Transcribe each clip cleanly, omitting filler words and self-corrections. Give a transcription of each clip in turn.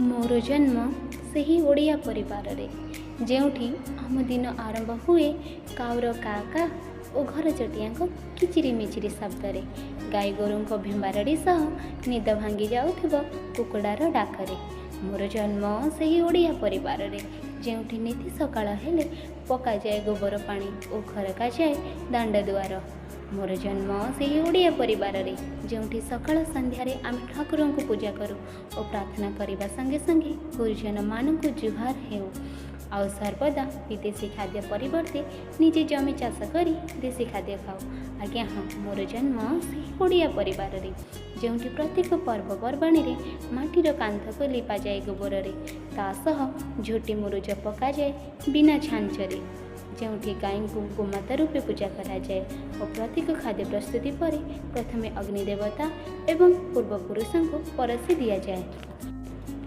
मोर जन्म सही ओडिया परिवार रे जेउठी आम दिन आरंभ हुए काउर का का ओ घर चटिया किचिरी मिचिरी शब्द गाई गोरू भेम्बारड़ी सह निद भांगी जाउथिबो कुकुड़ार डाकरे। मोर जन्म सही ओडिया परिवार रे जेउठी नीति सकाळ हेले पका जाए गोबर पानी ओ खरका जाए दांड दुआर। मोर जन्म सही ओडिया परिवार रे जेउठी सकाळ संध्यारे आम ठाकुर को पूजा करूँ और प्रार्थना करने संगे संगे गुरुजन मान को जुहार हेउ आउ सर्वदा विदेशी खाद्य परिवर्ते निजे जमी चाष करी देशी खाद्य खाऊ। आज्ञा हाँ, मोर जन्म सही ओडिया परिवार रे जेउठी प्रत्येक पर्वपर्वाणी रे माटीर कांथ को लिपा जाए गोबर रे ता सह झोटी मुरुज पका जाए बिना छांचरे जेउठी गाई को गोमाता रूपे पूजा करा जाए और प्रत्येक खाद्य प्रस्तुति पर प्रथमे अग्निदेवता एवं पूर्वपुरुषों को परसी दि जाए।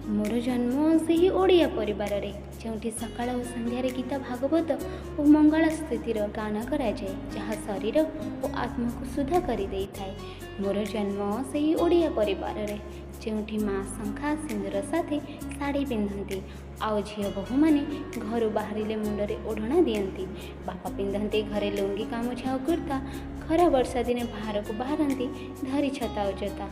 मोर जन्म सही ओडिया परिवार रे जेउठी सकाळ और संध्यारे गीता भागवत और मंगल स्तुतिर गान करा जाए जहाँ शरीर और आत्मा को सुधा कर दे थाए। मोर जन्म सही ओडिया परिवार रे जेउठी माँ शंखा सिंदूर साथे साड़ी पिंधती आउ झील बहु मैंने घर बाहर मुंडरे ओढ़ना दियंती बापा पिंधती घरे लुंगी गामुछा और कुर्ता खरा वर्षा दिने बाहर को बाहरती धरी छता और जता।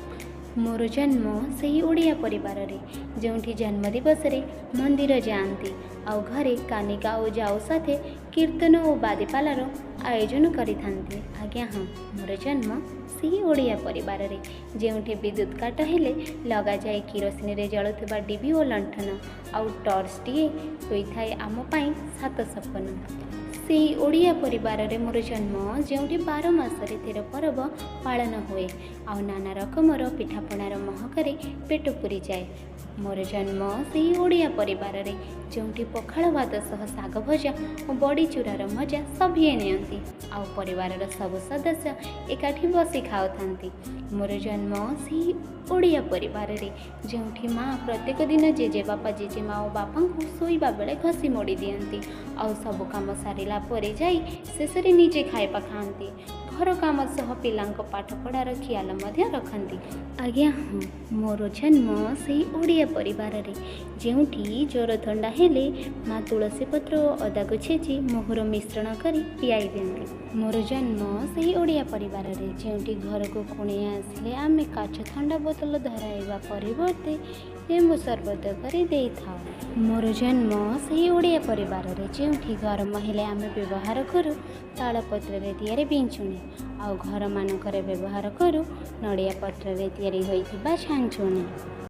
मोर जन्म सही ओडिया परिवार रे जेउठी जन्म दिवस रे मंदिर जाती आउ घरे कानिका और जाओ साथे कीर्तन और बादीपालार आयोजन करिथांती। आज्ञा हाँ, मोर जन्म सही ओडिया परिवार रे जेउठी विद्युत काट हेले लगा जाए किरोसिनी रे जलुवा डिबी और लंठन आउ टर्च टीए होइथाए आम पाई सात सपन। सही ओडिया परिवार रे मोर जन्म जेउठी 12 मासरे 13 पर्व पालन हुए आउ नाना रकमर पिठापणार महकरे पेट पूरी जाए। मोर जन्म सही ओडिया परिवार रे जेउठी पखाळ भात सह साग भजा और बड़ी चूरार मजा सभे नियंती आउ परिवार सब सदस्य एकाठी बसी खाऊथांती। मोर जन्म सही ओडिया परिवार रे जेउठी माँ प्रत्येक दिन जेजे बापा जेजे माँ और बापा को शोइबा बेले घसी मोड़ी दियंती आउ सब काम सारिला परे जाई शेषरे निजे खाइबा खाआंती घर काम सह पिलांक पाठ पढ़ार ख्याल मध्य रखती। आज्ञा हाँ, मोर जन्म सही ओडिया परिवार रे जेउठी ज्वर थंडा हेले माँ तुलसी पत्र और अदा को छेची मोहर मिश्रण करी पियाई दियंती। मोर जन्म सही ओडिया परिवार रे जेउठी घर को कुणिया आसिले आमे काच थंडा बोतल धराइबा परिवर्ते लेंबू सरबत करी देई थाउ। मोर जन्म सही ओडिया परिवार रे जेउठी घर महिला आमे व्यवहार करू तालपत्र रे तैयारी बिंचुणी आउ घर मानकरे व्यवहार करू नड़िया पत्र रे तैयारी होइथिबा छांचुणी।